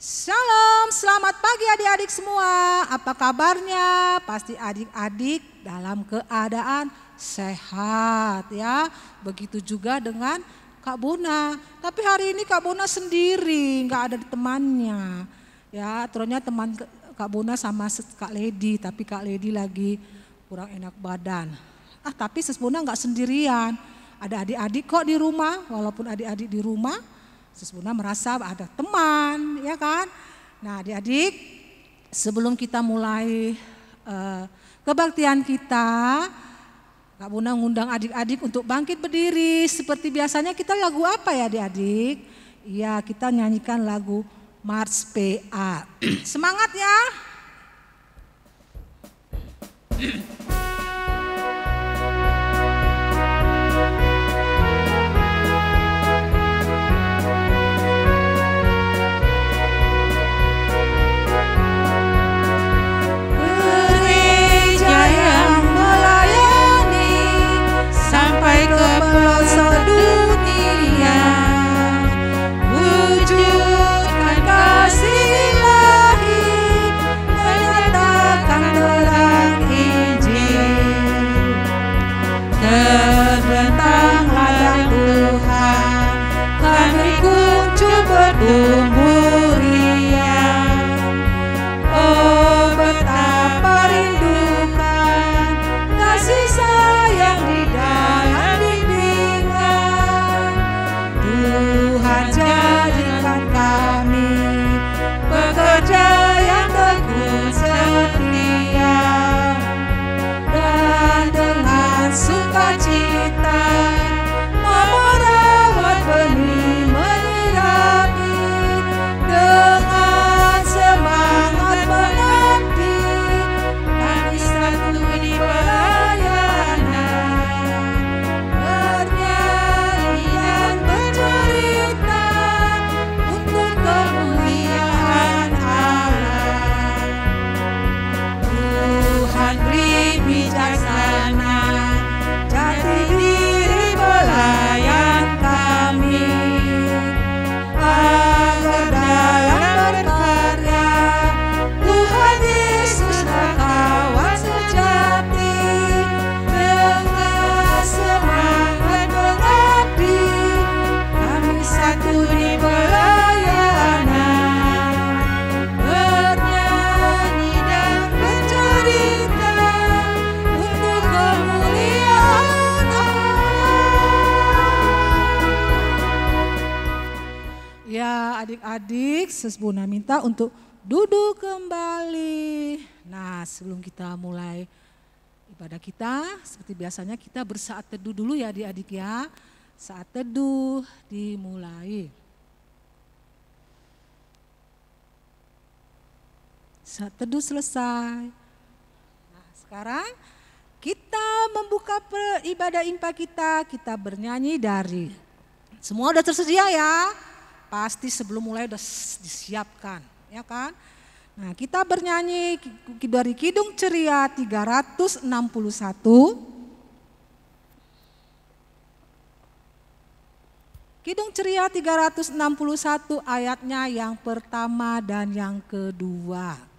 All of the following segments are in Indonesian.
Shalom, selamat pagi adik-adik semua. Apa kabarnya? Pasti adik-adik dalam keadaan sehat ya. Begitu juga dengan Kak Bona. Tapi hari ini Kak Bona sendiri, nggak ada temannya. Ya, terusnya teman Kak Bona sama Kak Lady, tapi Kak Lady lagi kurang enak badan. Tapi Sis Bona nggak sendirian. Ada adik-adik kok di rumah, walaupun adik-adik di rumah. Sis Bona merasa ada teman, ya kan? Nah adik-adik, sebelum kita mulai kebaktian kita, Kak Bona ngundang adik-adik untuk bangkit berdiri. Seperti biasanya kita lagu apa ya adik-adik? Iya, kita nyanyikan lagu Mars PA. Semangat ya! Adik-adik, Sis Bona minta untuk duduk kembali. Nah, sebelum kita mulai ibadah kita, seperti biasanya kita bersaat teduh dulu ya adik-adik ya. Saat teduh dimulai. Saat teduh selesai. Nah, sekarang kita membuka ibadah impa kita bernyanyi dari. Semua udah tersedia ya? Pasti sebelum mulai udah disiapkan, ya kan? Nah, kita bernyanyi dari Kidung Ceria 361. Kidung Ceria 361 ayatnya yang pertama dan yang kedua.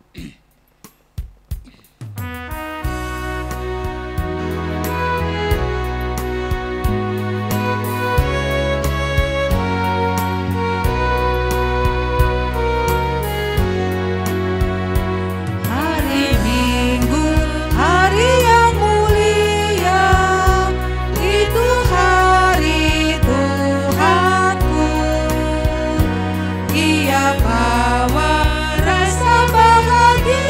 Bawa rasa bahagia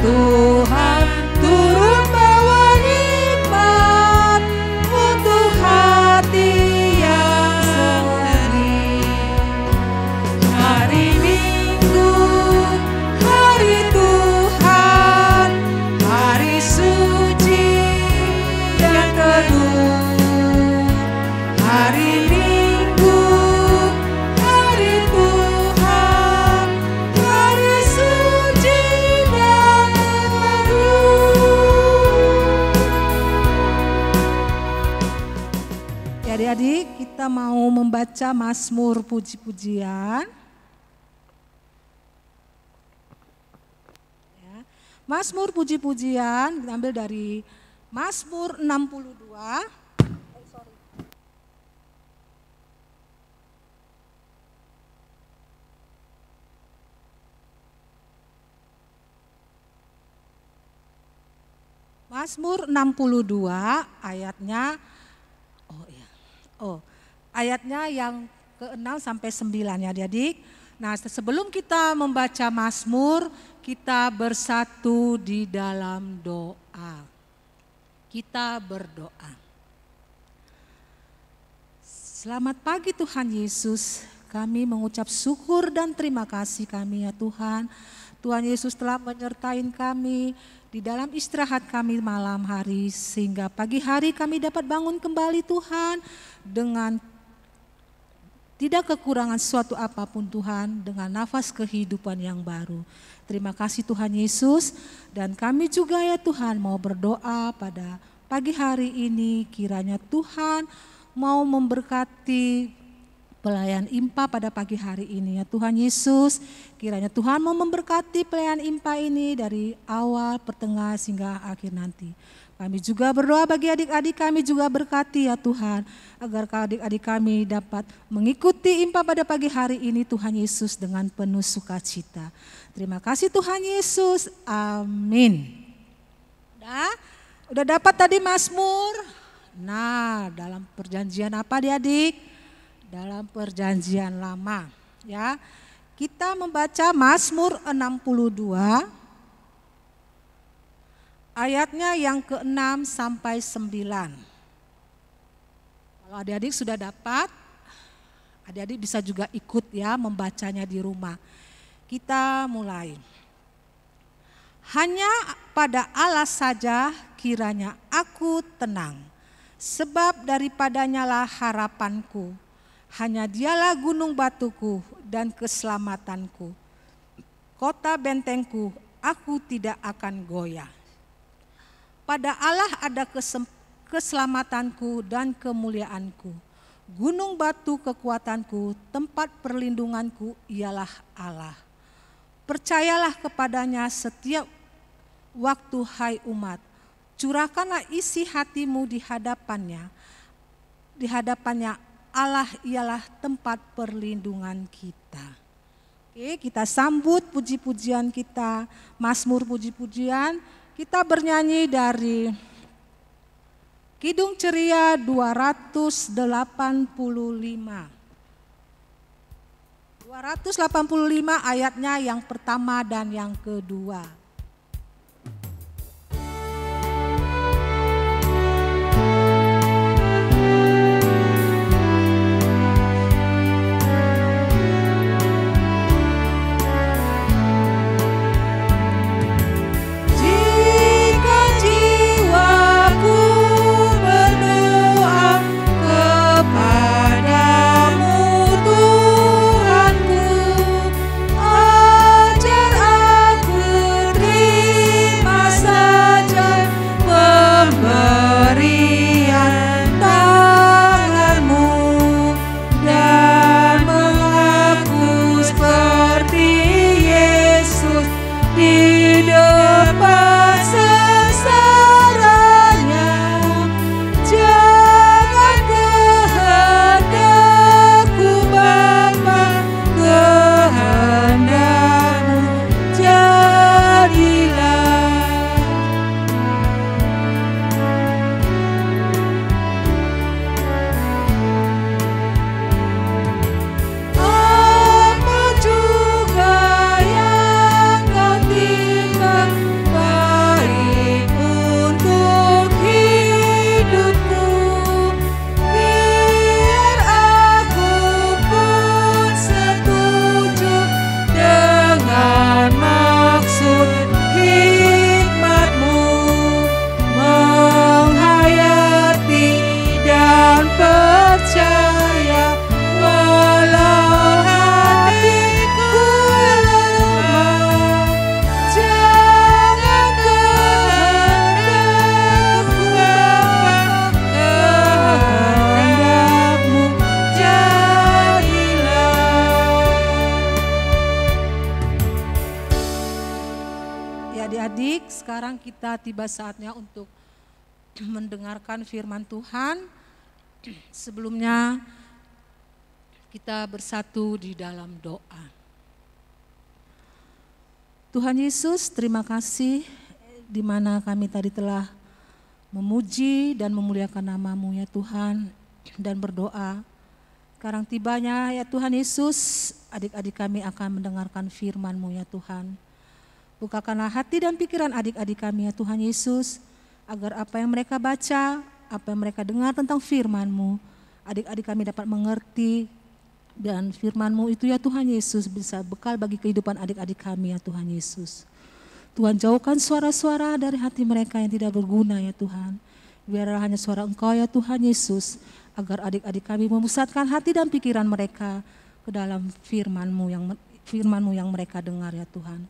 Tuhan turun bawa nikmat untuk hati yang sedih. Hari Minggu, hari Tuhan, hari suci dan teduh. Hari Minggu, hari Tuhan, hari suci dan teduh. Ya, adik-adik, kita mau membaca Mazmur puji-pujian. Ya, Mazmur puji-pujian diambil dari Mazmur 62. Mazmur 62 ayatnya ayatnya yang ke-6 sampai 9 ya adik. Nah, sebelum kita membaca Mazmur, kita bersatu di dalam doa. Kita berdoa. Selamat pagi Tuhan Yesus, kami mengucap syukur dan terima kasih kami ya Tuhan. Tuhan Yesus telah menyertai kami di dalam istirahat kami malam hari, sehingga pagi hari kami dapat bangun kembali Tuhan dengan tidak kekurangan suatu apapun Tuhan, dengan nafas kehidupan yang baru. Terima kasih Tuhan Yesus, dan kami juga ya Tuhan mau berdoa pada pagi hari ini, kiranya Tuhan mau memberkati pelayan IMPA pada pagi hari ini ya Tuhan Yesus. Kiranya Tuhan mau memberkati pelayan IMPA ini dari awal, pertengahan, hingga akhir nanti. Kami juga berdoa bagi adik-adik kami juga berkati ya Tuhan, agar adik-adik kami dapat mengikuti IMPA pada pagi hari ini Tuhan Yesus dengan penuh sukacita. Terima kasih Tuhan Yesus, amin. Udah dapat tadi Mazmur? Nah, dalam perjanjian apa adik-adik? Dalam perjanjian lama ya. Kita membaca Mazmur 62 ayatnya yang ke-6 sampai 9. Kalau adik-adik sudah dapat, adik-adik bisa juga ikut ya membacanya di rumah. Kita mulai. Hanya pada Allah saja kiranya aku tenang, sebab daripadanya lah harapanku. Hanya dialah gunung batuku dan keselamatanku. Kota bentengku, aku tidak akan goyah. Pada Allah ada keselamatanku dan kemuliaanku. Gunung batu kekuatanku, tempat perlindunganku ialah Allah. Percayalah kepadanya setiap waktu hai umat. Curahkanlah isi hatimu di hadapannya. Di hadapannya Allah ialah tempat perlindungan kita. Oke, kita sambut puji-pujian kita, Mazmur puji-pujian. Kita bernyanyi dari Kidung Ceria 285. 285 ayatnya yang pertama dan yang kedua. Tuhanku, ajar aku kita tiba saatnya untuk mendengarkan firman Tuhan. Sebelumnya kita bersatu di dalam doa. Tuhan Yesus, terima kasih di mana kami tadi telah memuji dan memuliakan nama-Mu ya Tuhan, dan berdoa. Sekarang tibanya ya Tuhan Yesus, adik-adik kami akan mendengarkan firman-Mu ya Tuhan. Bukakanlah hati dan pikiran adik-adik kami ya Tuhan Yesus, agar apa yang mereka baca, apa yang mereka dengar tentang firman-Mu, adik-adik kami dapat mengerti, dan firman-Mu itu ya Tuhan Yesus bisa bekal bagi kehidupan adik-adik kami ya Tuhan Yesus. Tuhan, jauhkan suara-suara dari hati mereka yang tidak berguna ya Tuhan. Biarlah hanya suara Engkau ya Tuhan Yesus, agar adik-adik kami memusatkan hati dan pikiran mereka ke dalam firman-Mu yang mereka dengar ya Tuhan.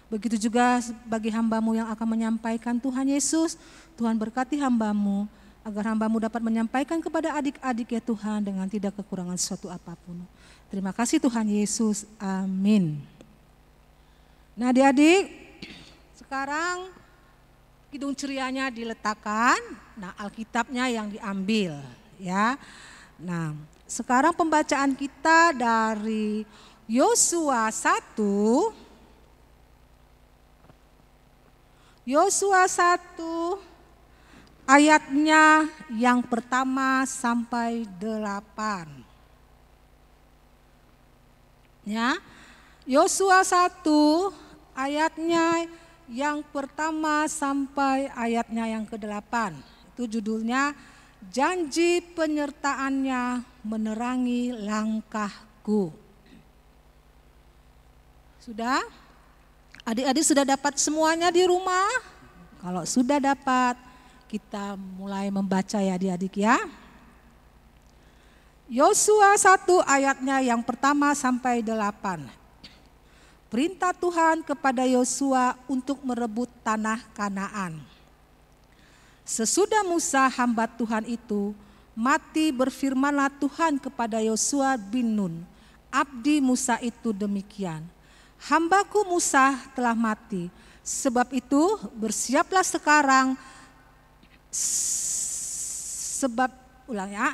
Begitu juga bagi hamba-Mu yang akan menyampaikan Tuhan Yesus, Tuhan berkati hamba-Mu, agar hamba-Mu dapat menyampaikan kepada adik-adik ya Tuhan dengan tidak kekurangan sesuatu apapun. Terima kasih Tuhan Yesus, amin. Nah adik-adik, sekarang kidung cerianya diletakkan, nah Alkitabnya yang diambil ya. Nah sekarang pembacaan kita dari Yosua 1 ayatnya yang pertama sampai 8. Ya. Yosua 1 ayatnya yang pertama sampai ayatnya yang ke-8. Itu judulnya Janji Penyertaannya Menerangi Langkahku. Sudah? Adik-adik sudah dapat semuanya di rumah? Kalau sudah dapat, kita mulai membaca ya adik-adik ya. Yosua 1 ayatnya yang pertama sampai 8. Perintah Tuhan kepada Yosua untuk merebut tanah Kanaan. Sesudah Musa hamba Tuhan itu mati, berfirmanlah Tuhan kepada Yosua bin Nun, abdi Musa itu demikian. Hambaku Musa telah mati, sebab itu bersiaplah sekarang,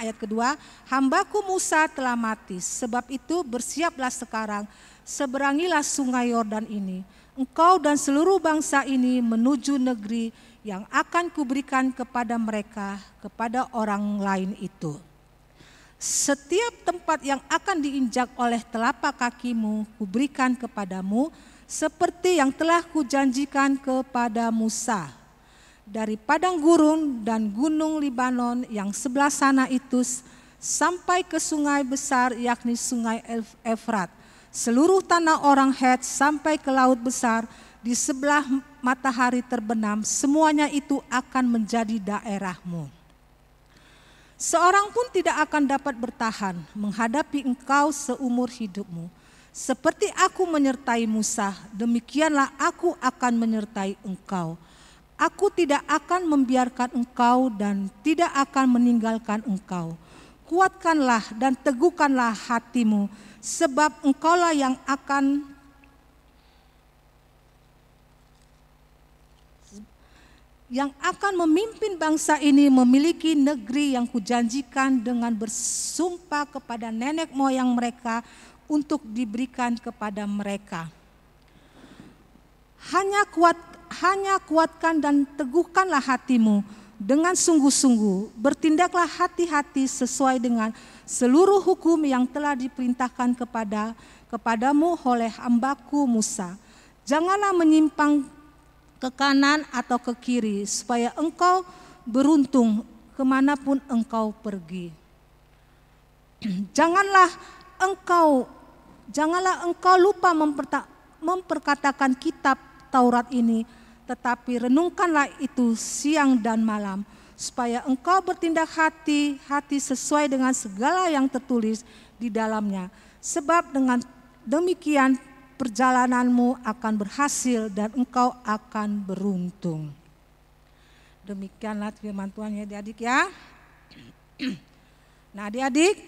ayat kedua, hambaku Musa telah mati, sebab itu bersiaplah sekarang, seberangilah sungai Yordan ini, engkau dan seluruh bangsa ini menuju negeri yang akan kuberikan kepada mereka, kepada orang lain itu. Setiap tempat yang akan diinjak oleh telapak kakimu kuberikan kepadamu, seperti yang telah kujanjikan kepada Musa. Dari padang gurun dan gunung Libanon yang sebelah sana itu sampai ke sungai besar yakni sungai Efrat, seluruh tanah orang Het sampai ke laut besar di sebelah matahari terbenam, semuanya itu akan menjadi daerahmu. Seorang pun tidak akan dapat bertahan menghadapi engkau seumur hidupmu. Seperti aku menyertai Musa, demikianlah aku akan menyertai engkau. Aku tidak akan membiarkan engkau dan tidak akan meninggalkan engkau. Kuatkanlah dan teguhkanlah hatimu, sebab engkaulah yang akan memimpin bangsa ini memiliki negeri yang kujanjikan dengan bersumpah kepada nenek moyang mereka untuk diberikan kepada mereka. Hanya kuatkan dan teguhkanlah hatimu dengan sungguh-sungguh, bertindaklah hati-hati sesuai dengan seluruh hukum yang telah diperintahkan kepadamu oleh hambaku Musa. Janganlah menyimpang ke kanan atau ke kiri, supaya engkau beruntung kemanapun engkau pergi. Janganlah engkau lupa memperkatakan kitab Taurat ini, tetapi renungkanlah itu siang dan malam, supaya engkau bertindak hati-hati sesuai dengan segala yang tertulis di dalamnya. Sebab dengan demikian perjalananmu akan berhasil dan engkau akan beruntung. Demikianlah firman Tuhan ya adik-adik ya. Nah adik-adik,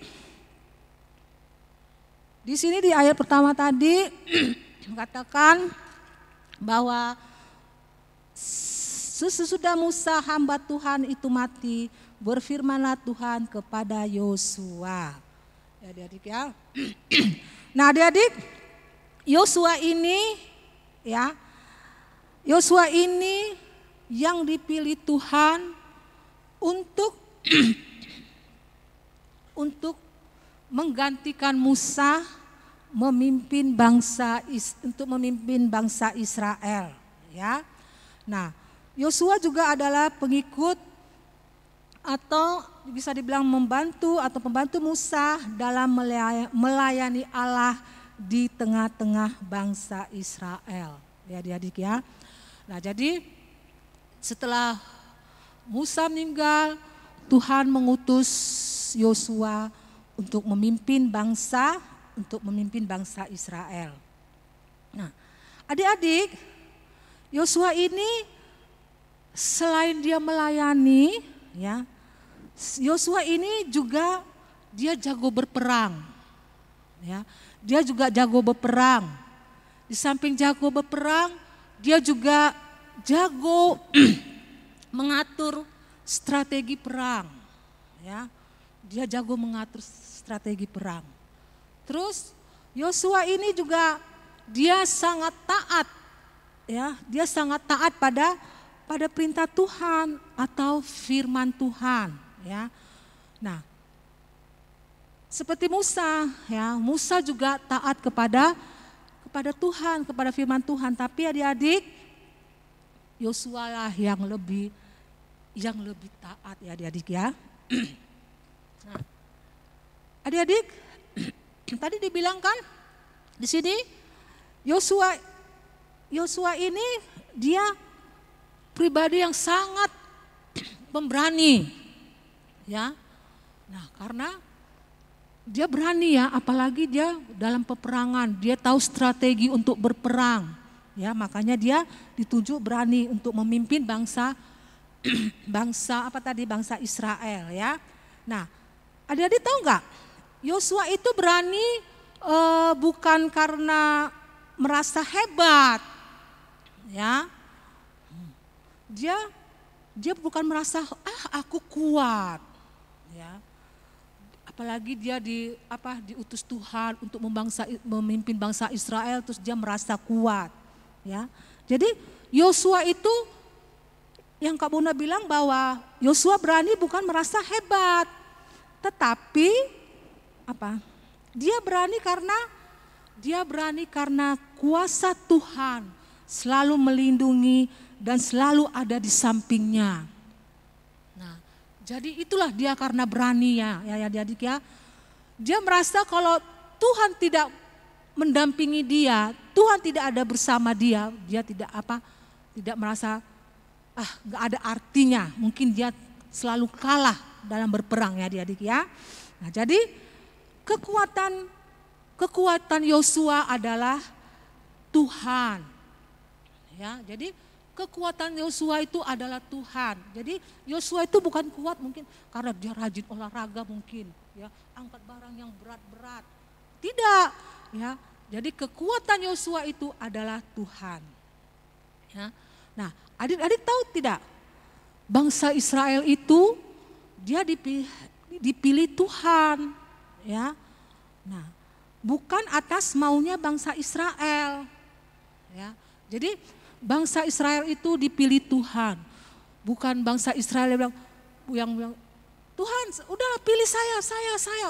di sini di ayat pertama tadi katakan bahwa Sesudah Musa hamba Tuhan itu mati, berfirmanlah Tuhan kepada Yosua. Ya adik-adik ya. Nah adik-adik, Yosua ini ya, Yosua ini yang dipilih Tuhan untuk untuk menggantikan Musa memimpin bangsa Israel ya. Nah, Yosua juga adalah pengikut atau bisa dibilang membantu atau pembantu Musa dalam melayani Allah di tengah-tengah bangsa Israel. Ya adik-adik ya. Nah, jadi setelah Musa meninggal, Tuhan mengutus Yosua untuk memimpin bangsa Israel. Nah, adik-adik, Yosua ini selain dia melayani, ya, Yosua ini juga dia jago berperang, ya, dia juga jago berperang. Di samping jago berperang, dia juga jago mengatur strategi perang, ya, dia jago mengatur strategi perang. Terus Yosua ini juga dia sangat taat, ya, dia sangat taat pada perintah Tuhan atau firman Tuhan, ya. Nah, seperti Musa, ya, Musa juga taat kepada Tuhan, kepada firman Tuhan. Tapi adik-adik, Yosua lah yang lebih taat ya adik-adik ya. Nah, adik-adik, tadi dibilang kan di sini Yosua ini dia pribadi yang sangat pemberani, ya. Nah, karena dia berani ya, apalagi dia dalam peperangan, dia tahu strategi untuk berperang, ya. Makanya dia ditunjuk berani untuk memimpin bangsa Israel, ya. Nah, adik-adik tahu nggak? Yosua itu berani bukan karena merasa hebat, ya. Dia bukan merasa aku kuat, ya. Apalagi dia diutus Tuhan untuk memimpin bangsa Israel, terus dia merasa kuat, ya. Jadi Yosua itu yang Kak Bunda bilang bahwa Yosua berani bukan merasa hebat, tetapi dia berani karena kuasa Tuhan selalu melindungi dan selalu ada di sampingnya. Nah, jadi itulah dia karena berani ya adik-adik ya. Dia merasa kalau Tuhan tidak mendampingi dia, Tuhan tidak ada bersama dia, dia tidak merasa nggak ada artinya. Mungkin dia selalu kalah dalam berperang ya adik-adik ya. Nah, jadi kekuatan Yosua adalah Tuhan. Ya, jadi kekuatan Yosua itu adalah Tuhan. Jadi Yosua itu bukan kuat mungkin karena dia rajin olahraga mungkin, ya, angkat barang yang berat-berat. Tidak, ya. Jadi kekuatan Yosua itu adalah Tuhan. Ya. Nah, adik-adik tahu tidak? Bangsa Israel itu dia dipilih Tuhan, ya. Nah, bukan atas maunya bangsa Israel, ya. Jadi bangsa Israel itu dipilih Tuhan, bukan bangsa Israel yang bilang Tuhan udahlah pilih saya,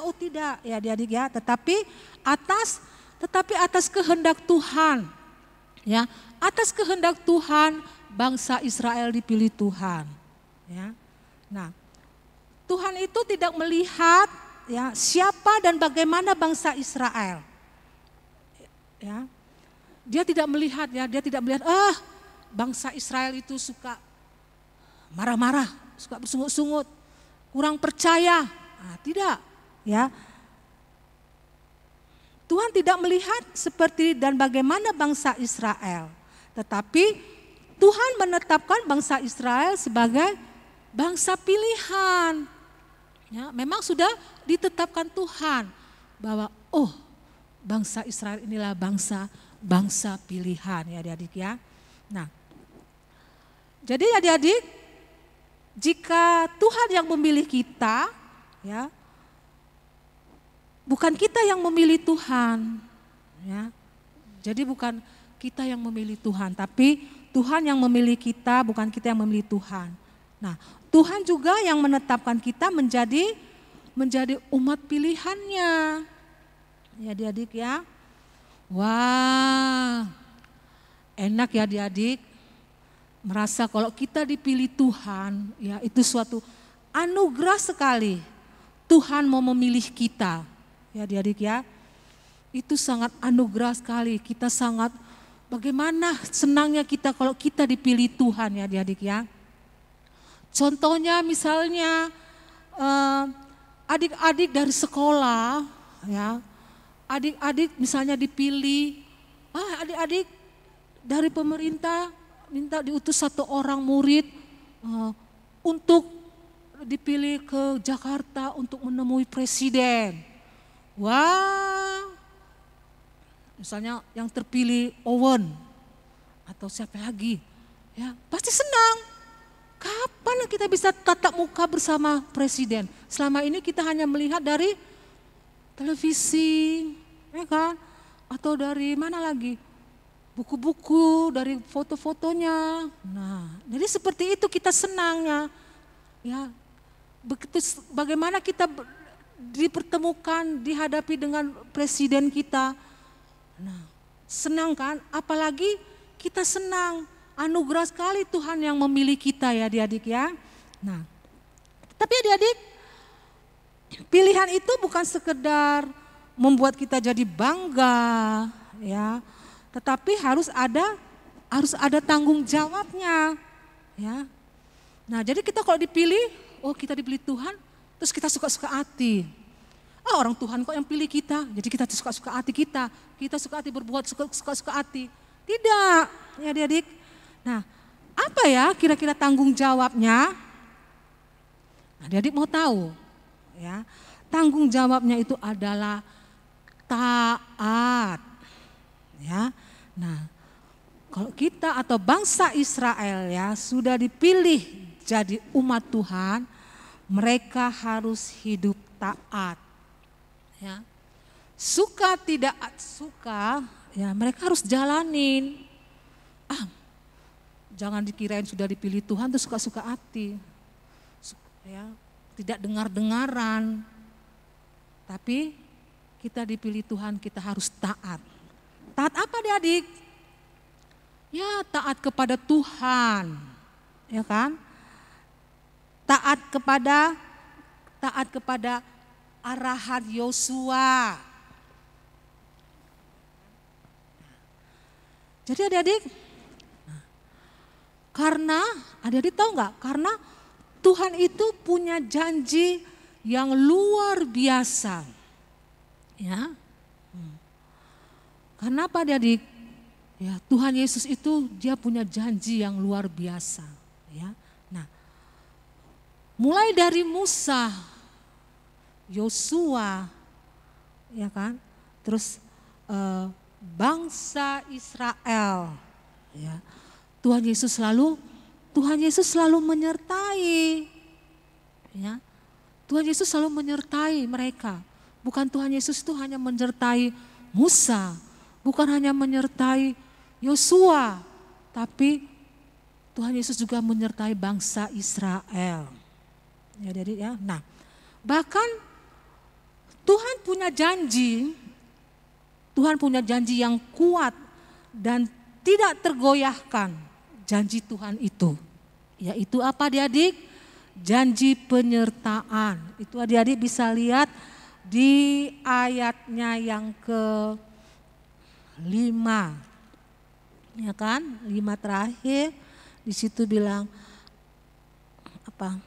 oh tidak ya adik-adik ya, tetapi atas kehendak Tuhan, ya, atas kehendak Tuhan bangsa Israel dipilih Tuhan, ya. Nah, Tuhan itu tidak melihat ya siapa dan bagaimana bangsa Israel, ya. Dia tidak melihat bangsa Israel itu suka marah-marah, suka bersungut-sungut, kurang percaya. Nah, tidak, ya. Tuhan tidak melihat seperti dan bagaimana bangsa Israel, tetapi Tuhan menetapkan bangsa Israel sebagai bangsa pilihan. Ya, memang sudah ditetapkan Tuhan bahwa bangsa Israel inilah bangsa pilihan ya adik-adik ya. Nah, Jadi adik-adik, jika Tuhan yang memilih kita, ya, bukan kita yang memilih Tuhan, ya. Jadi bukan kita yang memilih Tuhan, tapi Tuhan yang memilih kita, bukan kita yang memilih Tuhan. Nah, Tuhan juga yang menetapkan kita menjadi umat pilihannya. Ya adik-adik ya. Wah, enak ya adik-adik. Merasa kalau kita dipilih Tuhan, ya itu suatu anugerah sekali. Tuhan mau memilih kita. Ya adik-adik ya. Itu sangat anugerah sekali. Kita sangat, bagaimana senangnya kita kalau kita dipilih Tuhan ya adik-adik ya. Contohnya misalnya adik-adik dari sekolah, ya, adik-adik misalnya dipilih, adik-adik dari pemerintah minta diutus satu orang murid untuk dipilih ke Jakarta untuk menemui presiden. Wah, misalnya yang terpilih Owen atau siapa lagi, ya pasti senang. Kapan kita bisa tatap muka bersama presiden? Selama ini kita hanya melihat dari televisi, ya kan? Atau dari mana lagi? Buku-buku, dari foto-fotonya. Nah, jadi seperti itu kita senangnya. Ya, begitu bagaimana kita dipertemukan, dihadapi dengan presiden kita. Nah, senang kan? Apalagi kita senang. Anugerah sekali Tuhan yang memilih kita ya adik-adik ya. Nah, tapi adik-adik, pilihan itu bukan sekedar membuat kita jadi bangga ya, tetapi harus ada tanggung jawabnya ya. Nah, jadi kita kalau dipilih, kita dipilih Tuhan, terus kita suka-suka hati. Orang Tuhan kok yang pilih kita, jadi kita suka-suka hati kita suka hati berbuat suka-suka hati. Tidak, ya adik-adik. Nah, apa ya kira-kira tanggung jawabnya? Nah, adik mau tahu, ya. Tanggung jawabnya itu adalah taat, ya. Nah, kalau kita atau bangsa Israel ya sudah dipilih jadi umat Tuhan, mereka harus hidup taat, ya. Suka tidak suka, ya mereka harus jalanin. Jangan dikirain sudah dipilih Tuhan terus suka-suka hati, ya, tidak dengar-dengaran. Tapi kita dipilih Tuhan, kita harus taat. Taat apa adik-adik? Ya taat kepada Tuhan, ya kan? Taat kepada arahan Yosua. Jadi adik-adik, karena adik-adik tahu nggak? Karena Tuhan itu punya janji yang luar biasa, ya. Karena apa adik-adik? Ya Tuhan Yesus itu dia punya janji yang luar biasa, ya. Nah, mulai dari Musa, Yosua, ya kan? Terus bangsa Israel, ya. Tuhan Yesus selalu menyertai, ya. Tuhan Yesus selalu menyertai mereka. Bukan Tuhan Yesus itu hanya menyertai Musa, bukan hanya menyertai Yosua, tapi Tuhan Yesus juga menyertai bangsa Israel. Ya, jadi ya. Nah, bahkan Tuhan punya janji yang kuat dan tidak tergoyahkan. Janji Tuhan itu, yaitu apa adik-adik? Janji penyertaan. Itu adik-adik bisa lihat di ayatnya yang ke-5, ya kan? 5 terakhir, di situ bilang apa?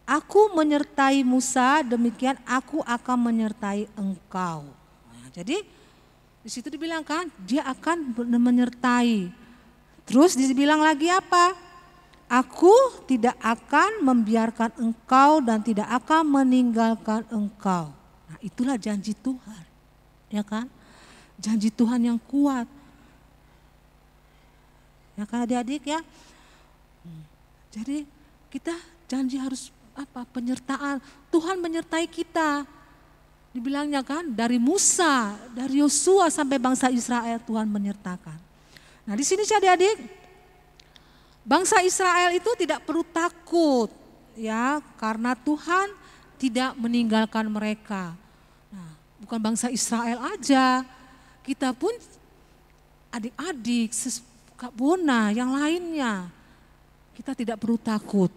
Aku menyertai Musa, demikian aku akan menyertai engkau. Nah, jadi di situ dibilang kan, dia akan menyertai. Terus dibilang lagi apa? Aku tidak akan membiarkan engkau dan tidak akan meninggalkan engkau. Nah, itulah janji Tuhan, ya kan? Janji Tuhan yang kuat. Ya kan adik-adik ya. Jadi kita janji harus penyertaan. Tuhan menyertai kita. Dibilangnya kan dari Musa, dari Yosua sampai bangsa Israel Tuhan menyertakan. Nah di sini adik-adik, bangsa Israel itu tidak perlu takut ya karena Tuhan tidak meninggalkan mereka. Nah, bukan bangsa Israel aja, kita pun adik-adik, Kak Bona, yang lainnya, kita tidak perlu takut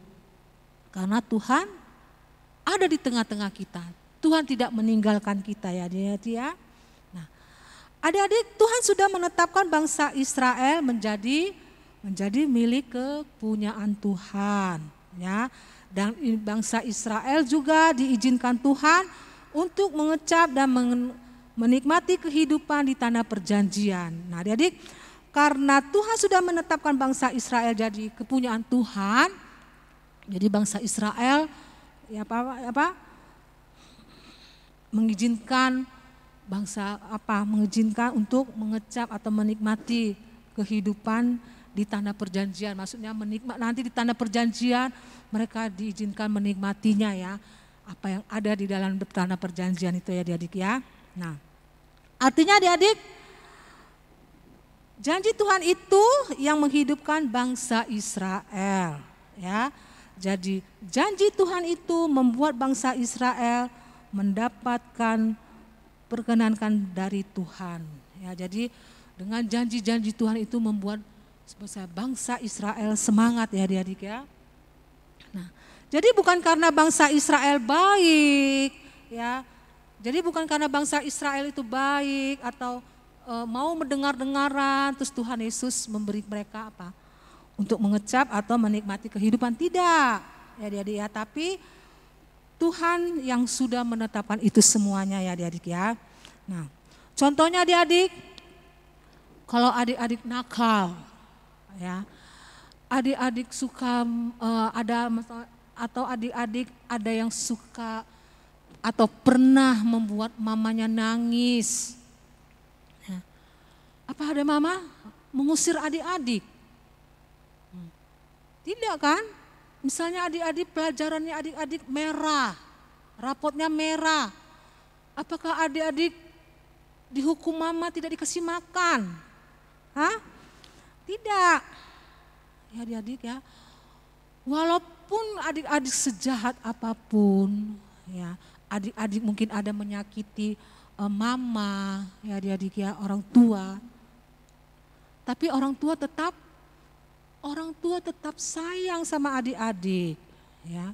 karena Tuhan ada di tengah-tengah kita. Tuhan tidak meninggalkan kita ya adik-adik ya. Nah, adik-adik Tuhan sudah menetapkan bangsa Israel menjadi milik kepunyaan Tuhan ya. Dan bangsa Israel juga diizinkan Tuhan untuk mengecap dan menikmati kehidupan di tanah perjanjian. Nah, adik-adik, karena Tuhan sudah menetapkan bangsa Israel jadi kepunyaan Tuhan, jadi bangsa Israel ya mengizinkan mengizinkan untuk mengecap atau menikmati kehidupan di tanah perjanjian. Maksudnya nanti di tanah perjanjian mereka diizinkan menikmatinya ya. Apa yang ada di dalam tanah perjanjian itu ya adik-adik ya. Nah, artinya adik-adik, janji Tuhan itu yang menghidupkan bangsa Israel ya. Jadi janji Tuhan itu membuat bangsa Israel mendapatkan perkenankan dari Tuhan. Ya, jadi dengan janji-janji Tuhan itu membuat bangsa Israel semangat ya adik-adik ya. Nah, jadi bukan karena bangsa Israel baik ya. Jadi bukan karena bangsa Israel itu baik atau mau mendengar-dengaran terus Tuhan Yesus memberi mereka untuk mengecap atau menikmati kehidupan, tidak ya adik-adik ya. Tapi Tuhan yang sudah menetapkan itu semuanya ya adik-adik ya. Nah, contohnya adik-adik, kalau adik-adik nakal ya, adik-adik suka atau adik-adik ada yang suka atau pernah membuat mamanya nangis. Ya. Apa ada mama mengusir adik-adik? Tidak kan? Misalnya adik-adik pelajarannya adik-adik merah, rapotnya merah. Apakah adik-adik dihukum mama tidak dikasih makan? Hah? Tidak. Ya adik-adik ya. Walaupun adik-adik sejahat apapun, ya adik-adik mungkin ada menyakiti mama, ya adik-adik ya, orang tua. Tapi orang tua tetap sayang sama adik-adik ya.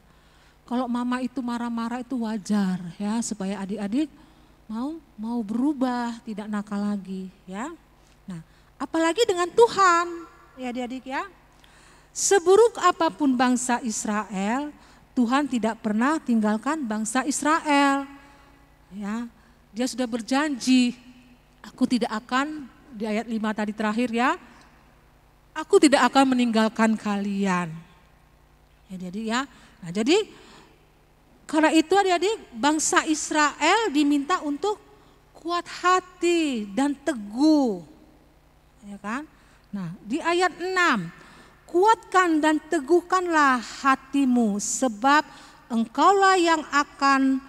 Kalau mama itu marah-marah itu wajar ya, supaya adik-adik mau berubah, tidak nakal lagi ya. Nah, apalagi dengan Tuhan ya adik-adik ya. Seburuk apapun bangsa Israel, Tuhan tidak pernah tinggalkan bangsa Israel. Ya, Dia sudah berjanji, aku tidak akan, di ayat 5 tadi terakhir ya, aku tidak akan meninggalkan kalian. Ya, jadi karena itu adik-adik, bangsa Israel diminta untuk kuat hati dan teguh. Ya kan? Nah, di ayat 6, kuatkan dan teguhkanlah hatimu sebab engkaulah yang akan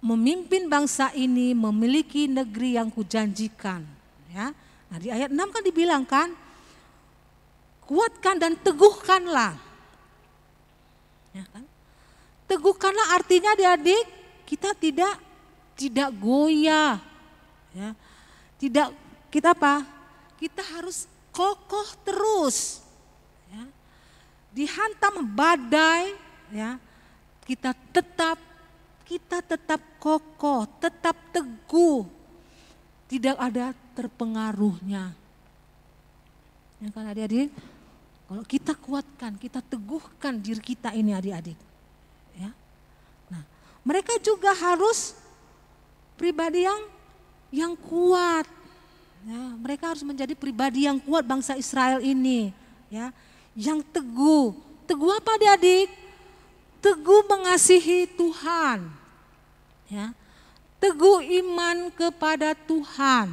memimpin bangsa ini memiliki negeri yang kujanjikan. Ya. Nah, di ayat 6 kan dibilang kan, kuatkan dan teguhkanlah. Ya kan? Teguhkanlah artinya adik-adik, kita tidak goyah. Ya. Kita harus kokoh terus. Ya. Dihantam badai, ya. Kita tetap kokoh, tetap teguh. Tidak ada terpengaruhnya. Ya kan adik-adik? Kalau kita kuatkan, kita teguhkan diri kita ini adik-adik. Ya. Nah, mereka juga harus pribadi yang kuat. Ya, mereka harus menjadi pribadi yang kuat bangsa Israel ini. Ya, yang teguh. Teguh apa adik-adik? Teguh mengasihi Tuhan. Ya. Teguh iman kepada Tuhan.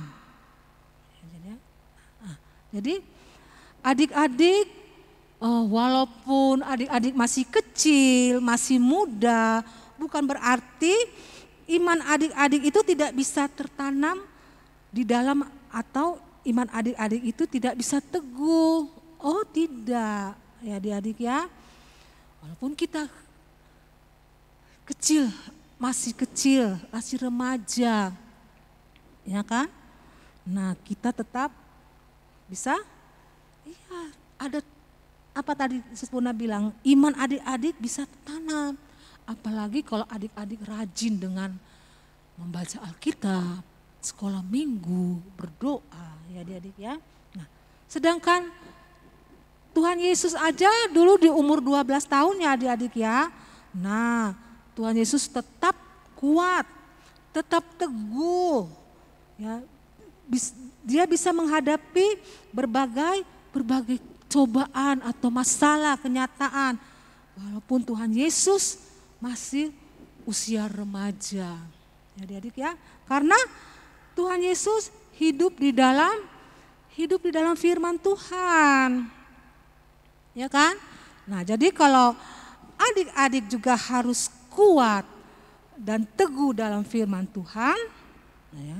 Jadi Adik-adik, walaupun adik-adik masih kecil, masih muda, bukan berarti iman adik-adik itu tidak bisa tertanam di dalam, atau iman adik-adik itu tidak bisa teguh. Oh tidak, ya adik-adik ya. Walaupun kita kecil, masih remaja, ya kan? Nah kita tetap bisa, iya ada apa tadi Sespuna bilang, iman adik-adik bisa tanam. Apalagi kalau adik-adik rajin dengan membaca Alkitab, sekolah minggu, berdoa, ya adik-adik ya. Nah, sedangkan Tuhan Yesus aja dulu di umur 12 tahun ya adik-adik ya. Nah, Tuhan Yesus tetap kuat, tetap teguh. Ya, dia bisa menghadapi berbagai cobaan atau masalah kenyataan. Walaupun Tuhan Yesus masih usia remaja. Ya adik-adik ya. Karena Tuhan Yesus hidup di dalam firman Tuhan. Ya kan? Nah, jadi kalau adik-adik juga harus kuat dan teguh dalam firman Tuhan, ya,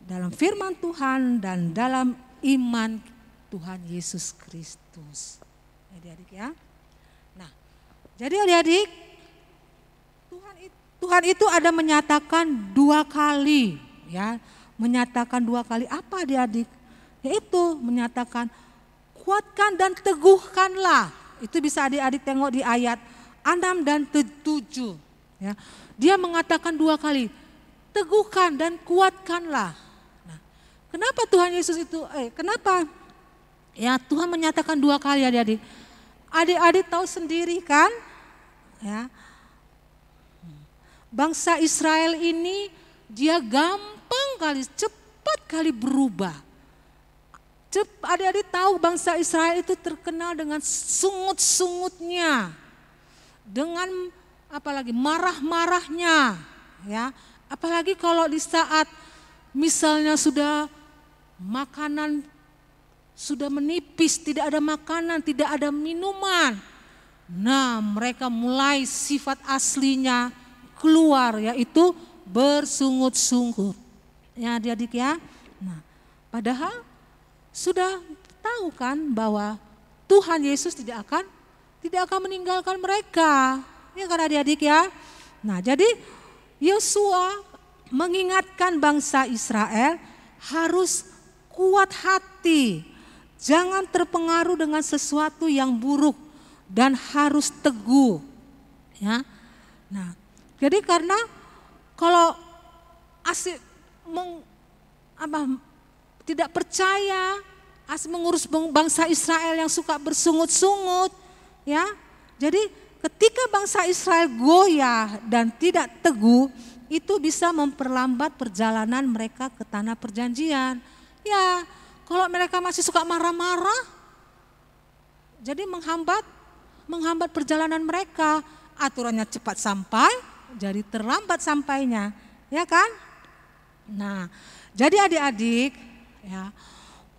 dalam firman Tuhan dan dalam iman Tuhan Yesus Kristus. Adik-adik ya. Nah, jadi adik-adik, Tuhan itu ada menyatakan 2 kali, ya, menyatakan 2 kali apa adik-adik? Yaitu menyatakan kuatkan dan teguhkanlah. Itu bisa adik-adik tengok di ayat 6 dan 7. Ya. Dia mengatakan 2 kali, teguhkan dan kuatkanlah. Nah, kenapa Tuhan Yesus itu, kenapa ya Tuhan menyatakan 2 kali adik-adik? Adik-adik tahu sendiri kan? Ya. Bangsa Israel ini dia gampang kali, cepat kali berubah. Adik-adik tahu bangsa Israel itu terkenal dengan sungut-sungutnya, dengan apalagi marah-marahnya, ya. Apalagi kalau di saat misalnya sudah makanan sudah menipis, tidak ada makanan, tidak ada minuman. Nah, mereka mulai sifat aslinya keluar, yaitu bersungut-sungut. Ya adik-adik ya. Nah, padahal sudah tahu kan bahwa Tuhan Yesus tidak akan meninggalkan mereka. Ya kan adik-adik ya. Nah, jadi Yosua mengingatkan bangsa Israel harus kuat hati. Jangan terpengaruh dengan sesuatu yang buruk dan harus teguh. Ya. Nah, jadi karena kalau tidak percaya, mengurus bangsa Israel yang suka bersungut-sungut, ya. Jadi ketika bangsa Israel goyah dan tidak teguh, itu bisa memperlambat perjalanan mereka ke tanah perjanjian. Ya, kalau mereka masih suka marah-marah, jadi menghambat perjalanan mereka. Aturannya cepat sampai, jadi terlambat sampainya, ya kan? Nah, jadi adik-adik, ya,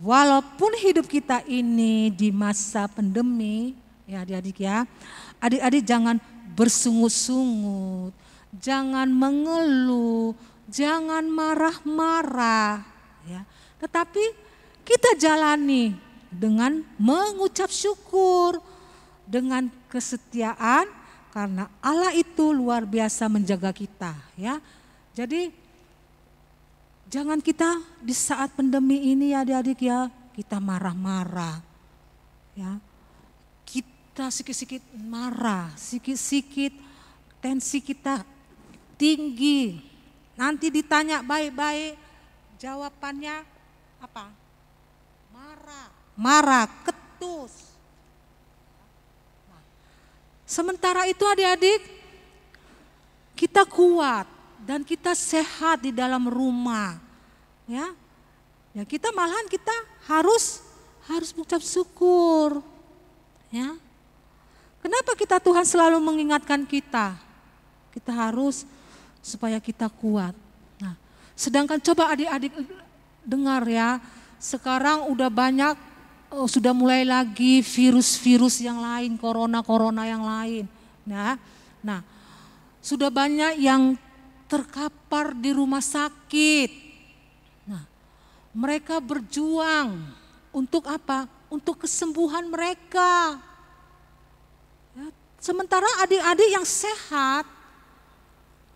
walaupun hidup kita ini di masa pandemi, ya adik-adik ya, adik-adik jangan bersungut-sungut, jangan mengeluh, jangan marah-marah, ya. Tetapi kita jalani dengan mengucap syukur, dengan kesetiaan. Karena Allah itu luar biasa menjaga kita, ya. Jadi jangan kita di saat pandemi ini ya adik-adik ya, kita marah-marah. Ya. Kita sikit-sikit marah, sikit-sikit tensi kita tinggi. Nanti ditanya baik-baik, jawabannya apa? Marah, ketus. Sementara itu adik-adik, kita kuat dan kita sehat di dalam rumah, ya. Ya kita malahan kita harus mengucap syukur, ya. Kenapa Tuhan selalu mengingatkan kita? Kita harus supaya kita kuat. Nah, sedangkan coba adik-adik dengar ya, sekarang udah banyak sudah mulai lagi virus-virus yang lain, corona yang lain. Nah, sudah banyak yang terkapar di rumah sakit. Nah, mereka berjuang untuk apa? Untuk kesembuhan mereka. Ya, sementara adik-adik yang sehat,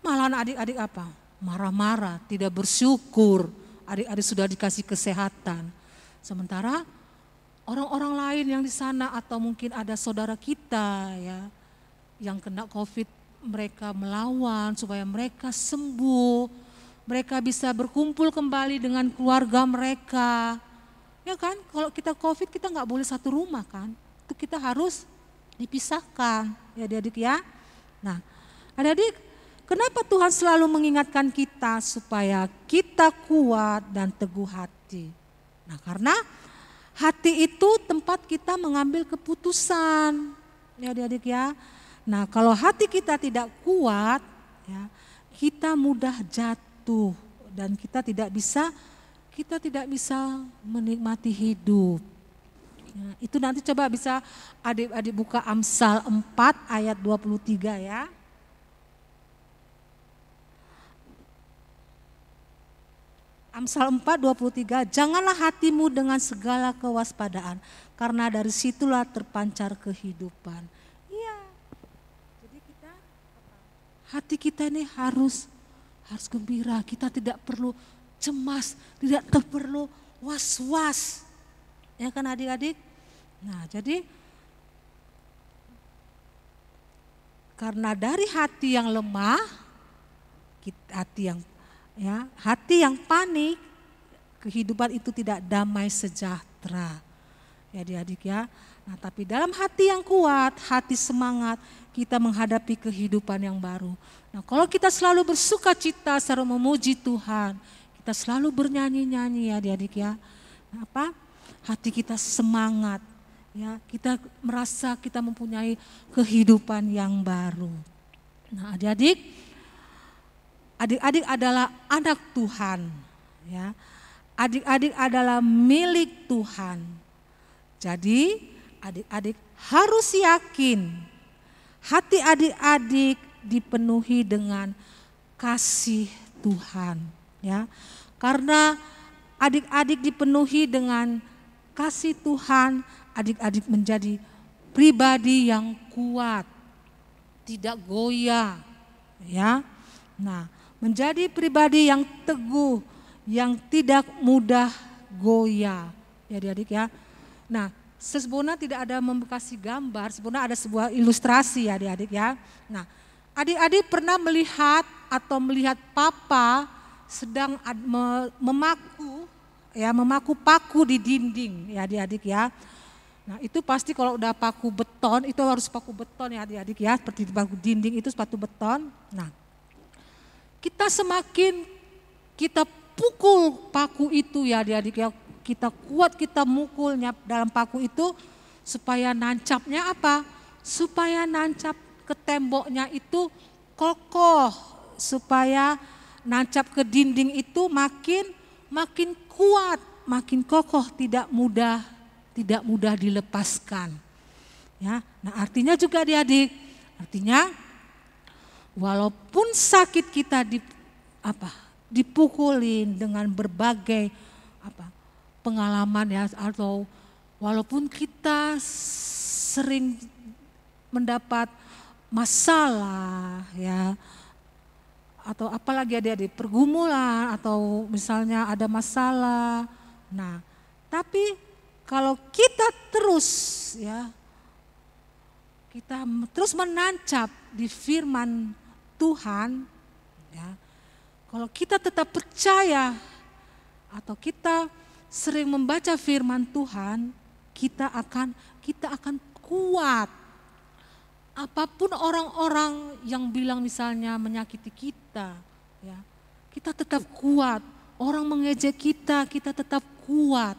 malah adik-adik apa? Marah-marah, tidak bersyukur. Adik-adik sudah dikasih kesehatan. Sementara orang-orang lain yang di sana atau mungkin ada saudara kita ya yang kena COVID, mereka melawan supaya mereka sembuh. Mereka bisa berkumpul kembali dengan keluarga mereka. Ya kan, kalau kita COVID kita nggak boleh satu rumah kan. Itu kita harus dipisahkan ya adik-adik ya. Nah adik-adik, kenapa Tuhan selalu mengingatkan kita supaya kita kuat dan teguh hati? Nah karena hati itu tempat kita mengambil keputusan ya adik-adik ya. Nah kalau hati kita tidak kuat ya, kita mudah jatuh dan kita tidak bisa menikmati hidup. Ya, itu nanti coba bisa adik-adik buka Amsal 4 ayat 23 ya. Amsal 4:23, janganlah hatimu dengan segala kewaspadaan, karena dari situlah terpancar kehidupan. Iya, jadi hati kita ini harus gembira, kita tidak perlu cemas, tidak perlu was-was. Ya kan adik-adik? Nah jadi, karena dari hati yang lemah, hati yang panik, kehidupan itu tidak damai sejahtera. Ya adik-adik ya. Nah tapi dalam hati yang kuat, hati semangat, kita menghadapi kehidupan yang baru. Nah kalau kita selalu bersuka cita secara memuji Tuhan, kita selalu bernyanyi-nyanyi ya adik-adik ya. Nah, hati kita semangat, ya kita merasa kita mempunyai kehidupan yang baru. Nah adik-adik adalah anak Tuhan, ya. Adik-adik adalah milik Tuhan. Jadi adik-adik harus yakin hati adik-adik dipenuhi dengan kasih Tuhan, ya. Karena adik-adik dipenuhi dengan kasih Tuhan, adik-adik menjadi pribadi yang kuat, tidak goyah, ya. Nah, menjadi pribadi yang teguh, yang tidak mudah goyah. Ya adik-adik ya. Nah, sebenarnya tidak ada kasih gambar, sebenarnya ada sebuah ilustrasi ya adik-adik ya. Nah, adik-adik pernah melihat papa sedang memaku paku di dinding ya adik-adik ya. Nah itu pasti kalau udah paku beton, itu harus paku beton ya adik-adik ya, seperti paku dinding itu sepatu beton. Nah kita semakin kita pukul paku itu ya adik-adik ya, kita kuat kita mukulnya dalam paku itu supaya nancapnya apa? Supaya nancap ke temboknya itu kokoh, supaya nancap ke dinding itu makin kuat, makin kokoh, tidak mudah dilepaskan. Ya, nah artinya juga adik-adik, artinya walaupun sakit kita dipukulin dengan berbagai pengalaman ya, atau walaupun kita sering mendapat masalah ya, atau apalagi adik-adik pergumulan atau misalnya ada masalah. Nah, tapi kalau kita terus menancap di firman Tuhan ya. Kalau kita tetap percaya atau kita sering membaca firman Tuhan, kita akan kuat. Apapun orang-orang yang bilang misalnya menyakiti kita, ya, kita tetap kuat. Orang mengejek kita, kita tetap kuat.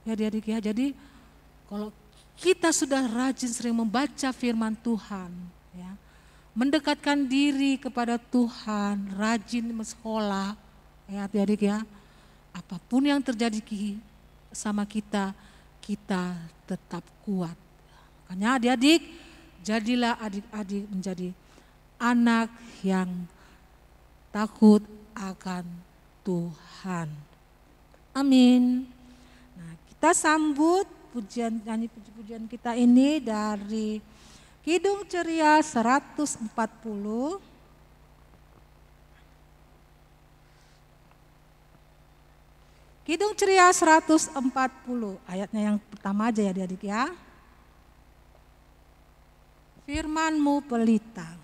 Ya adik-adik ya, jadi kalau kita sudah rajin sering membaca firman Tuhan, ya, mendekatkan diri kepada Tuhan, rajin sekolah, ya adik-adik ya, apapun yang terjadi sama kita, kita tetap kuat. Makanya adik-adik, jadilah adik-adik menjadi anak yang takut akan Tuhan. Amin. Nah, kita sambut nyanyi puji-pujian kita ini dari Kidung Ceria 140. Kidung Ceria 140, ayatnya yang pertama aja ya adik-adik ya. Firman-Mu pelita.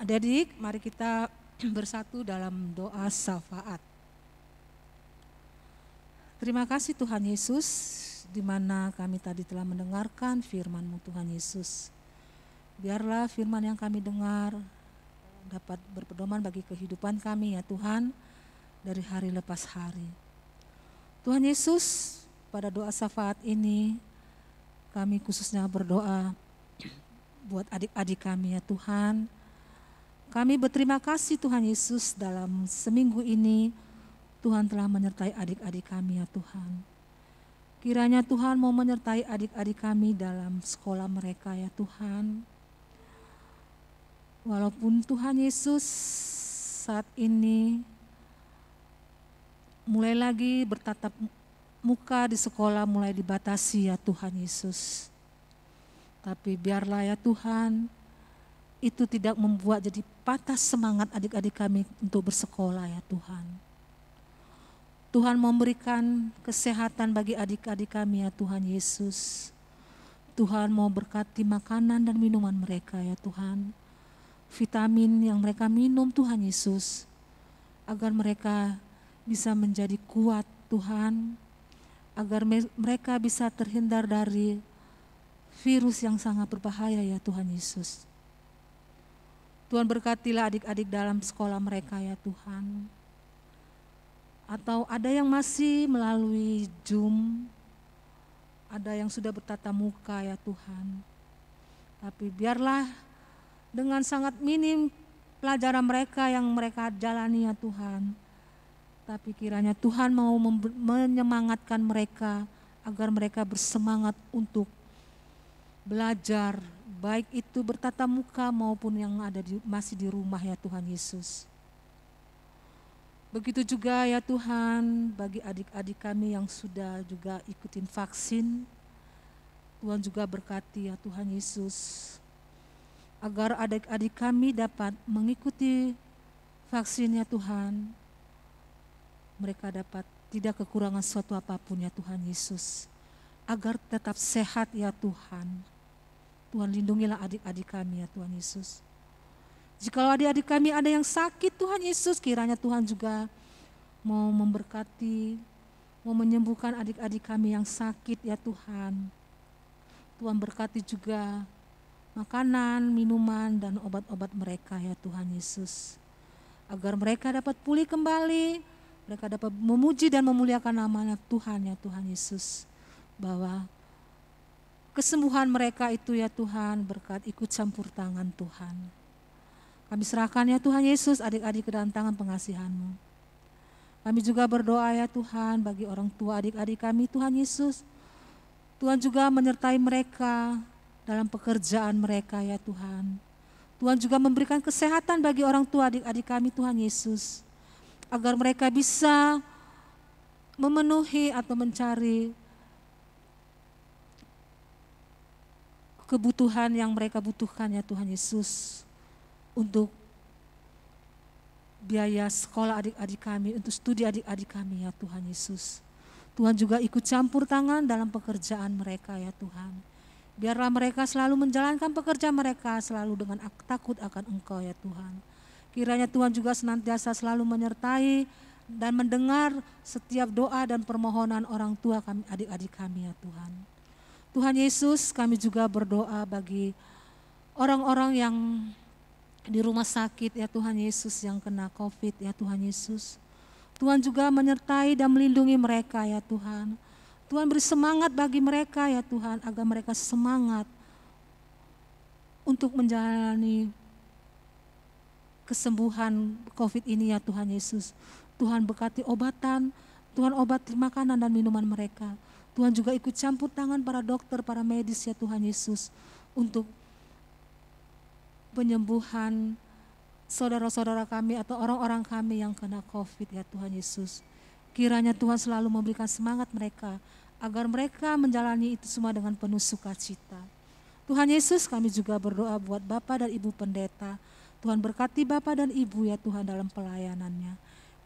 Adik-adik, mari kita bersatu dalam doa syafaat. Terima kasih Tuhan Yesus, di mana kami tadi telah mendengarkan firman-Mu Tuhan Yesus. Biarlah firman yang kami dengar dapat berpedoman bagi kehidupan kami ya Tuhan, dari hari lepas hari. Tuhan Yesus, pada doa syafaat ini kami khususnya berdoa buat adik-adik kami ya Tuhan. Kami berterima kasih Tuhan Yesus, dalam seminggu ini Tuhan telah menyertai adik-adik kami ya Tuhan. Kiranya Tuhan mau menyertai adik-adik kami dalam sekolah mereka ya Tuhan. Walaupun Tuhan Yesus saat ini mulai lagi bertatap muka di sekolah mulai dibatasi ya Tuhan Yesus. Tapi biarlah ya Tuhan, itu tidak membuat jadi patah semangat adik-adik kami untuk bersekolah ya Tuhan. Tuhan memberikan kesehatan bagi adik-adik kami ya Tuhan Yesus. Tuhan mau berkati makanan dan minuman mereka ya Tuhan. Vitamin yang mereka minum Tuhan Yesus, agar mereka bisa menjadi kuat Tuhan. Agar mereka bisa terhindar dari virus yang sangat berbahaya ya Tuhan Yesus. Tuhan berkatilah adik-adik dalam sekolah mereka ya Tuhan. Atau ada yang masih melalui Zoom, ada yang sudah bertatap muka ya Tuhan. Tapi biarlah dengan sangat minim pelajaran mereka yang mereka jalani ya Tuhan. Tapi kiranya Tuhan mau menyemangatkan mereka agar mereka bersemangat untuk belajar, baik itu bertatap muka maupun yang masih di rumah ya Tuhan Yesus. Begitu juga ya Tuhan bagi adik-adik kami yang sudah juga ikutin vaksin. Tuhan juga berkati ya Tuhan Yesus, agar adik-adik kami dapat mengikuti vaksin ya Tuhan. Mereka dapat tidak kekurangan suatu apapun ya Tuhan Yesus, agar tetap sehat ya Tuhan. Tuhan lindungilah adik-adik kami ya Tuhan Yesus. Jikalau adik-adik kami ada yang sakit Tuhan Yesus, kiranya Tuhan juga mau memberkati, mau menyembuhkan adik-adik kami yang sakit ya Tuhan. Tuhan berkati juga makanan, minuman, dan obat-obat mereka ya Tuhan Yesus. Agar mereka dapat pulih kembali, mereka dapat memuji dan memuliakan nama Tuhan ya Tuhan Yesus. Bahwa kesembuhan mereka itu ya Tuhan berkat ikut campur tangan Tuhan. Kami serahkan ya Tuhan Yesus adik-adik ke dalam tangan pengasihan-Mu. Kami juga berdoa ya Tuhan bagi orang tua adik-adik kami Tuhan Yesus. Tuhan juga menyertai mereka dalam pekerjaan mereka ya Tuhan. Tuhan juga memberikan kesehatan bagi orang tua adik-adik kami Tuhan Yesus. Agar mereka bisa memenuhi atau mencari kebutuhan yang mereka butuhkan ya Tuhan Yesus. Untuk biaya sekolah adik-adik kami, untuk studi adik-adik kami ya Tuhan Yesus. Tuhan juga ikut campur tangan dalam pekerjaan mereka ya Tuhan. Biarlah mereka selalu menjalankan pekerjaan mereka selalu dengan takut akan Engkau ya Tuhan. Kiranya Tuhan juga senantiasa selalu menyertai dan mendengar setiap doa dan permohonan orang tua kami, adik-adik kami ya Tuhan. Tuhan Yesus, kami juga berdoa bagi orang-orang yang di rumah sakit ya Tuhan Yesus yang kena COVID ya Tuhan Yesus. Tuhan juga menyertai dan melindungi mereka ya Tuhan. Tuhan beri semangat bagi mereka ya Tuhan, agar mereka semangat untuk menjalani kesembuhan COVID ini ya Tuhan Yesus. Tuhan berkati obatan, Tuhan obati makanan dan minuman mereka. Tuhan juga ikut campur tangan para dokter, para medis ya Tuhan Yesus, untuk penyembuhan saudara-saudara kami atau orang-orang kami yang kena COVID ya Tuhan Yesus. Kiranya Tuhan selalu memberikan semangat mereka, agar mereka menjalani itu semua dengan penuh sukacita. Tuhan Yesus, kami juga berdoa buat Bapak dan Ibu Pendeta. Tuhan berkati Bapak dan Ibu ya Tuhan dalam pelayanannya.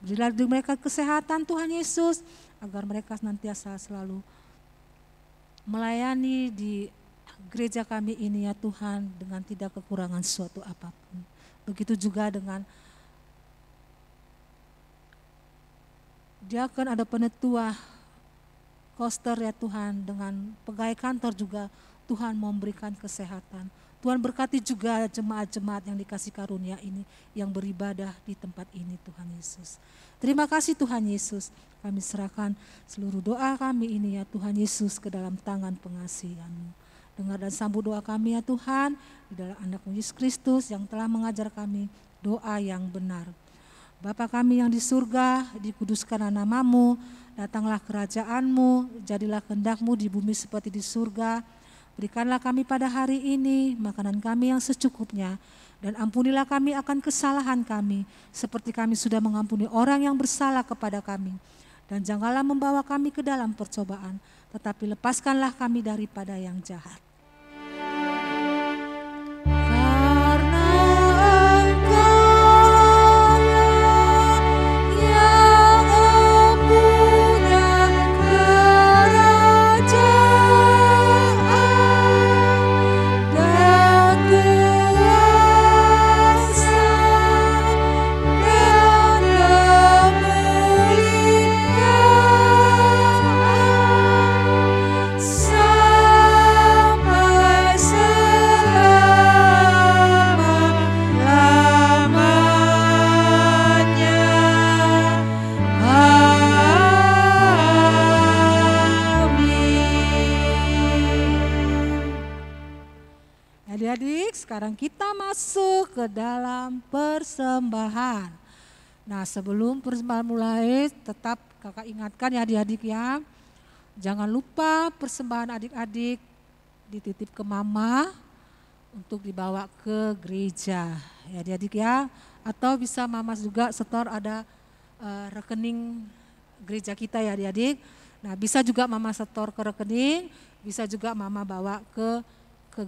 Berilah mereka kesehatan Tuhan Yesus, agar mereka senantiasa selalu melayani di gereja kami ini ya Tuhan dengan tidak kekurangan suatu apapun. Begitu juga dengan diakon ada penetua koster ya Tuhan, dengan pegawai kantor juga Tuhan memberikan kesehatan. Tuhan berkati juga jemaat-jemaat yang dikasih karunia ini yang beribadah di tempat ini Tuhan Yesus. Terima kasih Tuhan Yesus, kami serahkan seluruh doa kami ini ya Tuhan Yesus ke dalam tangan pengasihan-Mu. Dengar dan sambut doa kami ya Tuhan, di dalam anak-Mu Yesus Kristus yang telah mengajar kami doa yang benar. Bapa kami yang di surga, dikuduskanlah nama-Mu, datanglah kerajaan-Mu, jadilah kehendak-Mu di bumi seperti di surga. Berikanlah kami pada hari ini makanan kami yang secukupnya, dan ampunilah kami akan kesalahan kami, seperti kami sudah mengampuni orang yang bersalah kepada kami. Dan janganlah membawa kami ke dalam percobaan, tetapi lepaskanlah kami daripada yang jahat. Adik-adik, sekarang kita masuk ke dalam persembahan. Nah, sebelum persembahan mulai, tetap kakak ingatkan ya adik-adik ya. Jangan lupa persembahan adik-adik dititip ke mama untuk dibawa ke gereja ya adik-adik ya. Atau bisa mama juga setor ada rekening gereja kita ya adik-adik. Nah, bisa juga mama setor ke rekening, bisa juga mama bawa ke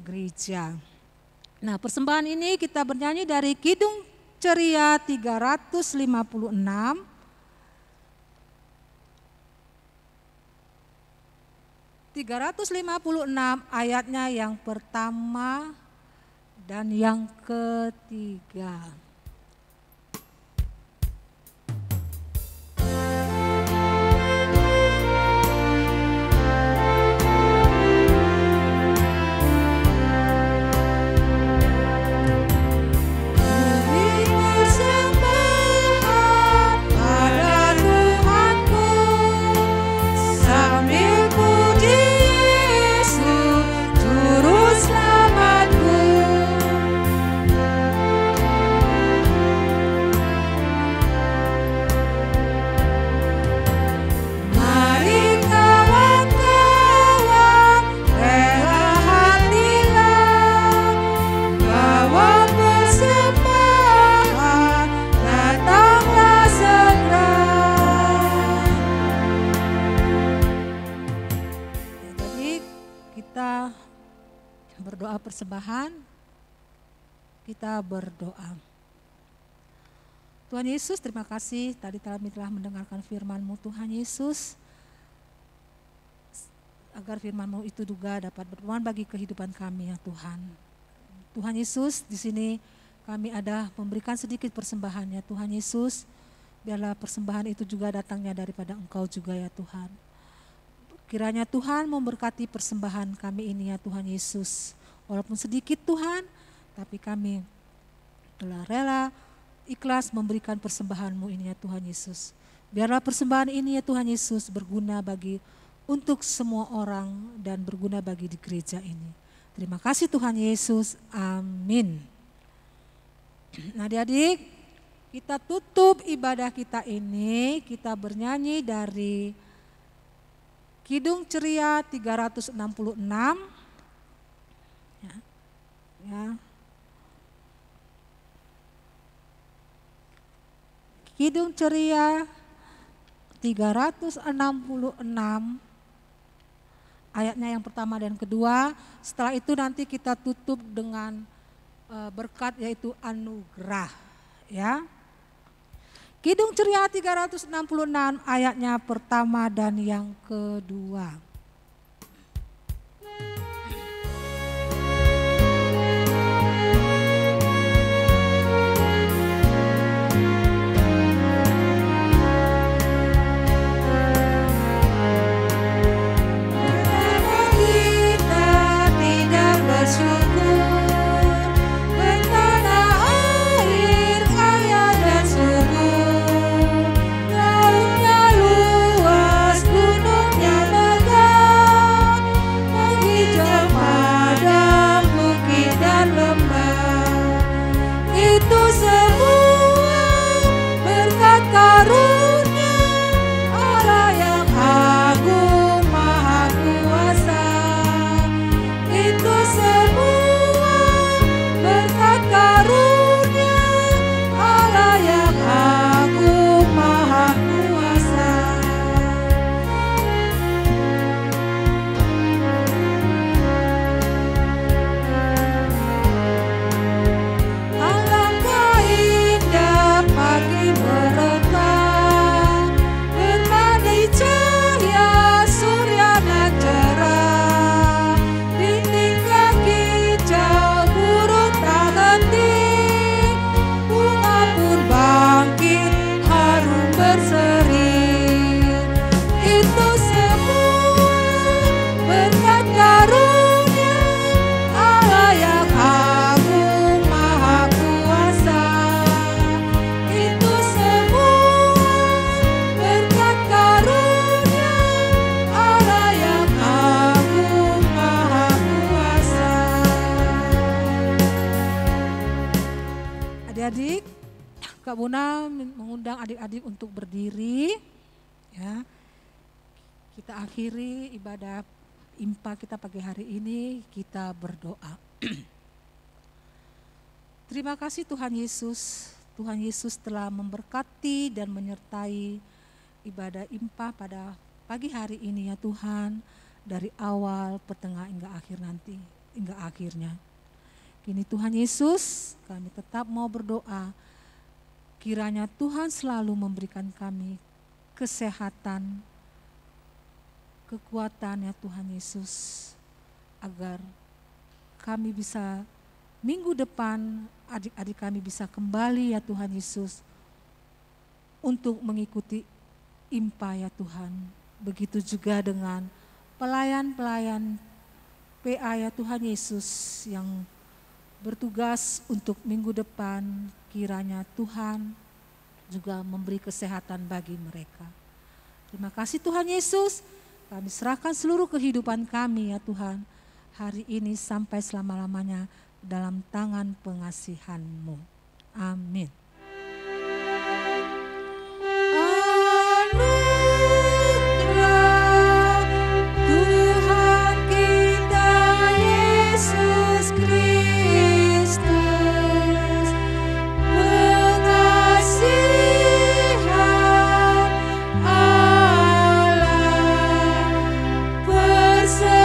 gereja. Nah, persembahan ini kita bernyanyi dari Kidung Ceria 356. Ayatnya yang pertama dan yang ketiga. Juru selamatku. persembahan, kita berdoa. Tuhan Yesus, terima kasih tadi kami telah mendengarkan firman-Mu Tuhan Yesus, agar firman-Mu itu juga dapat bermanfaat bagi kehidupan kami ya Tuhan. Tuhan Yesus, di sini kami ada memberikan sedikit persembahannya Tuhan Yesus, biarlah persembahan itu juga datangnya daripada Engkau juga ya Tuhan. Kiranya Tuhan memberkati persembahan kami ini ya Tuhan Yesus. Walaupun sedikit Tuhan, tapi kami telah rela ikhlas memberikan persembahan-Mu ini ya Tuhan Yesus. Biarlah persembahan ini ya Tuhan Yesus berguna untuk semua orang dan berguna bagi di gereja ini. Terima kasih Tuhan Yesus. Amin. Nah adik-adik, kita tutup ibadah kita ini, kita bernyanyi dari Kidung Ceria 366. Ya. Kidung Ceria 366 ayatnya yang pertama dan kedua. Setelah itu nanti kita tutup dengan berkat yaitu anugerah. Ya. Kidung Ceria 366 ayatnya pertama dan yang kedua. Adik-adik, Kak Buna mengundang adik-adik untuk berdiri. Ya, kita akhiri ibadah impa kita pagi hari ini, kita berdoa. Terima kasih Tuhan Yesus. Tuhan Yesus telah memberkati dan menyertai ibadah impa pada pagi hari ini ya Tuhan, dari awal, pertengahan hingga akhir nanti, hingga akhirnya. Kini Tuhan Yesus, kami tetap mau berdoa, kiranya Tuhan selalu memberikan kami kesehatan, kekuatan ya Tuhan Yesus, agar kami bisa minggu depan adik-adik kami bisa kembali ya Tuhan Yesus untuk mengikuti impa ya Tuhan. Begitu juga dengan pelayan-pelayan PA ya Tuhan Yesus yang bertugas untuk minggu depan, kiranya Tuhan juga memberi kesehatan bagi mereka. Terima kasih Tuhan Yesus, kami serahkan seluruh kehidupan kami ya Tuhan, hari ini sampai selama-lamanya dalam tangan pengasihan-Mu. Amin. Persekutuan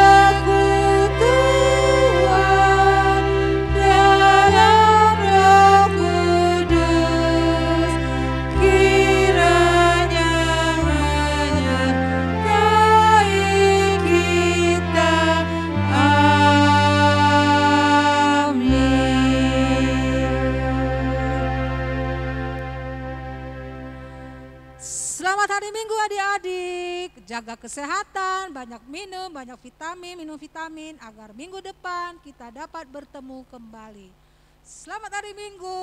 jaga kesehatan, banyak minum, minum vitamin agar minggu depan kita dapat bertemu kembali. Selamat hari Minggu.